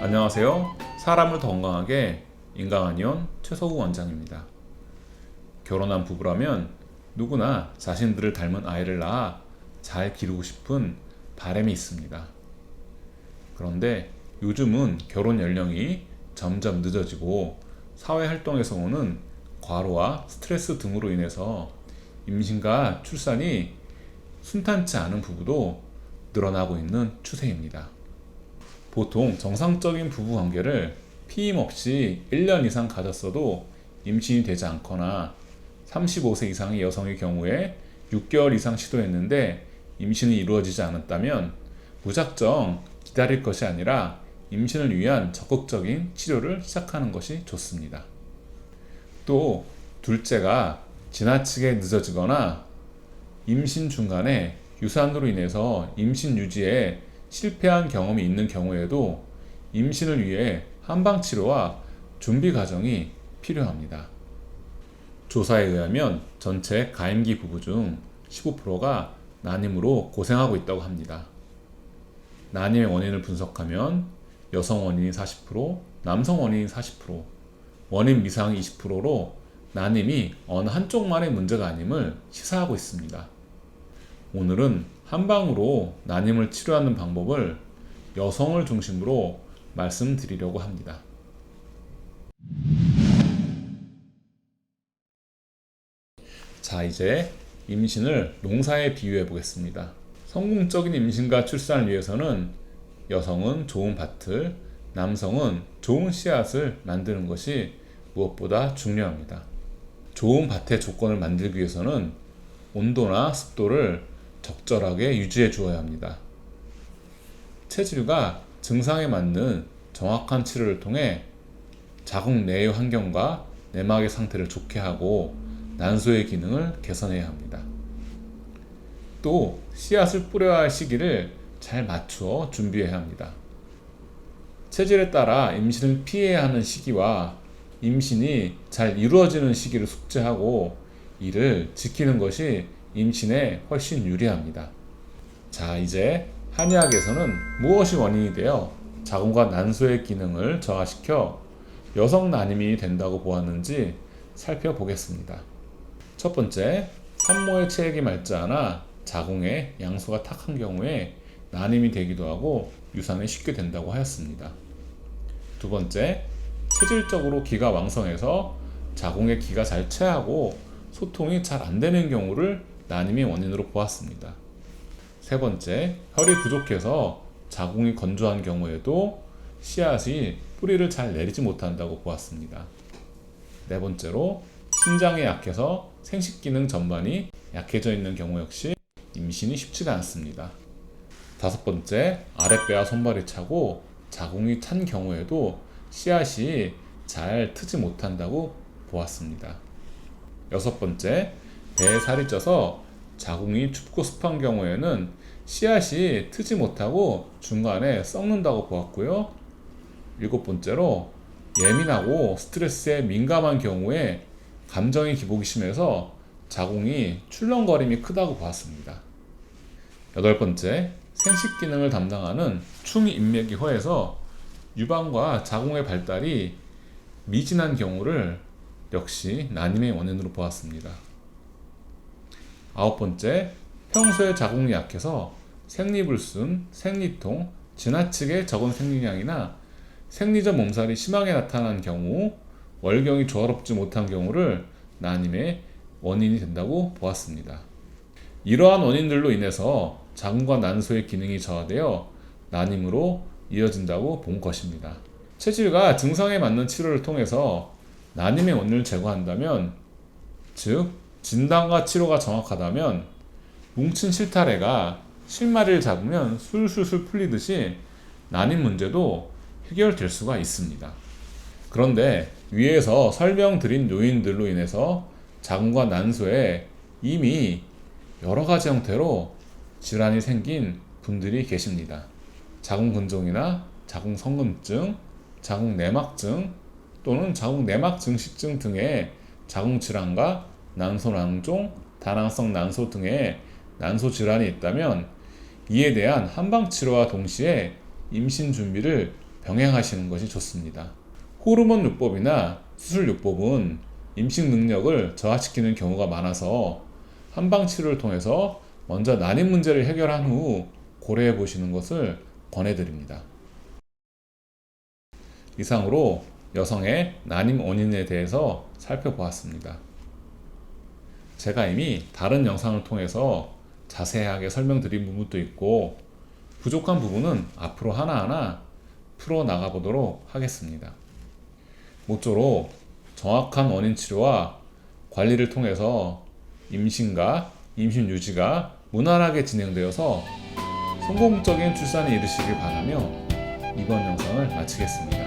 안녕하세요. 사람을 더 건강하게 인강한의원 최서구 원장입니다. 결혼한 부부라면 누구나 자신들을 닮은 아이를 낳아 잘 기르고 싶은 바람이 있습니다. 그런데 요즘은 결혼 연령이 점점 늦어지고 사회활동에서 오는 과로와 스트레스 등으로 인해서 임신과 출산이 순탄치 않은 부부도 늘어나고 있는 추세입니다. 보통 정상적인 부부 관계를 피임 없이 1년 이상 가졌어도 임신이 되지 않거나 35세 이상의 여성의 경우에 6개월 이상 시도했는데 임신이 이루어지지 않았다면 무작정 기다릴 것이 아니라 임신을 위한 적극적인 치료를 시작하는 것이 좋습니다. 또 둘째가 지나치게 늦어지거나 임신 중간에 유산으로 인해서 임신 유지에 실패한 경험이 있는 경우에도 임신을 위해 한방치료와 준비 과정이 필요합니다. 조사에 의하면 전체 가임기 부부 중 15%가 난임으로 고생하고 있다고 합니다. 난임의 원인을 분석하면 여성 원인이 40%, 남성 원인이 40%, 원인 미상이 20%로 난임이 어느 한쪽만의 문제가 아님을 시사하고 있습니다. 오늘은 한방으로 난임을 치료하는 방법을 여성을 중심으로 말씀드리려고 합니다. 자, 이제 임신을 농사에 비유해 보겠습니다. 성공적인 임신과 출산을 위해서는 여성은 좋은 밭을, 남성은 좋은 씨앗을 만드는 것이 무엇보다 중요합니다. 좋은 밭의 조건을 만들기 위해서는 온도나 습도를 적절하게 유지해 주어야 합니다. 체질과 증상에 맞는 정확한 치료를 통해 자궁 내의 환경과 내막의 상태를 좋게 하고 난소의 기능을 개선해야 합니다. 또 씨앗을 뿌려야 할 시기를 잘 맞추어 준비해야 합니다. 체질에 따라 임신을 피해야 하는 시기와 임신이 잘 이루어지는 시기를 숙지하고 이를 지키는 것이 임신에 훨씬 유리합니다. 자, 이제 한의학에서는 무엇이 원인이 되어 자궁과 난소의 기능을 저하시켜 여성 난임이 된다고 보았는지 살펴보겠습니다. 첫 번째, 산모의 체액이 맑지 않아 자궁에 양수가 탁한 경우에 난임이 되기도 하고 유산이 쉽게 된다고 하였습니다. 두 번째, 체질적으로 기가 왕성해서 자궁에 기가 잘 차하고 소통이 잘 안 되는 경우를 난임의 원인으로 보았습니다. 세 번째, 혈이 부족해서 자궁이 건조한 경우에도 씨앗이 뿌리를 잘 내리지 못한다고 보았습니다. 네 번째로, 신장이 약해서 생식 기능 전반이 약해져 있는 경우 역시 임신이 쉽지가 않습니다. 다섯 번째, 아랫배와 손발이 차고 자궁이 찬 경우에도 씨앗이 잘 트지 못한다고 보았습니다. 여섯 번째, 배에 살이 쪄서 자궁이 춥고 습한 경우에는 씨앗이 트지 못하고 중간에 썩는다고 보았고요. 일곱 번째로, 예민하고 스트레스에 민감한 경우에 감정의 기복이 심해서 자궁이 출렁거림이 크다고 보았습니다. 여덟 번째, 생식 기능을 담당하는 충인맥이 허해서 유방과 자궁의 발달이 미진한 경우를 역시 난임의 원인으로 보았습니다. 아홉 번째, 평소에 자궁이 약해서 생리불순, 생리통, 지나치게 적은 생리량이나 생리전 몸살이 심하게 나타난 경우, 월경이 조화롭지 못한 경우를 난임의 원인이 된다고 보았습니다. 이러한 원인들로 인해서 자궁과 난소의 기능이 저하되어 난임으로 이어진다고 본 것입니다. 체질과 증상에 맞는 치료를 통해서 난임의 원인을 제거한다면, 즉 진단과 치료가 정확하다면 뭉친 실타래가 실마리를 잡으면 술술술 풀리듯이 난임 문제도 해결될 수가 있습니다. 그런데 위에서 설명드린 요인들로 인해서 자궁과 난소에 이미 여러 가지 형태로 질환이 생긴 분들이 계십니다. 자궁 근종이나 자궁 성근증, 자궁 내막증 또는 자궁 내막 증식증 등의 자궁 질환과 난소 낭종, 다낭성 난소 등의 난소 질환이 있다면 이에 대한 한방 치료와 동시에 임신 준비를 병행하시는 것이 좋습니다. 호르몬 요법이나 수술 요법은 임신 능력을 저하시키는 경우가 많아서 한방 치료를 통해서 먼저 난임 문제를 해결한 후 고려해 보시는 것을 권해드립니다. 이상으로 여성의 난임 원인에 대해서 살펴보았습니다. 제가 이미 다른 영상을 통해서 자세하게 설명드린 부분도 있고 부족한 부분은 앞으로 하나하나 풀어나가 보도록 하겠습니다. 모쪼록 정확한 원인 치료와 관리를 통해서 임신과 임신 유지가 무난하게 진행되어서 성공적인 출산에 이르시길 바라며 이번 영상을 마치겠습니다.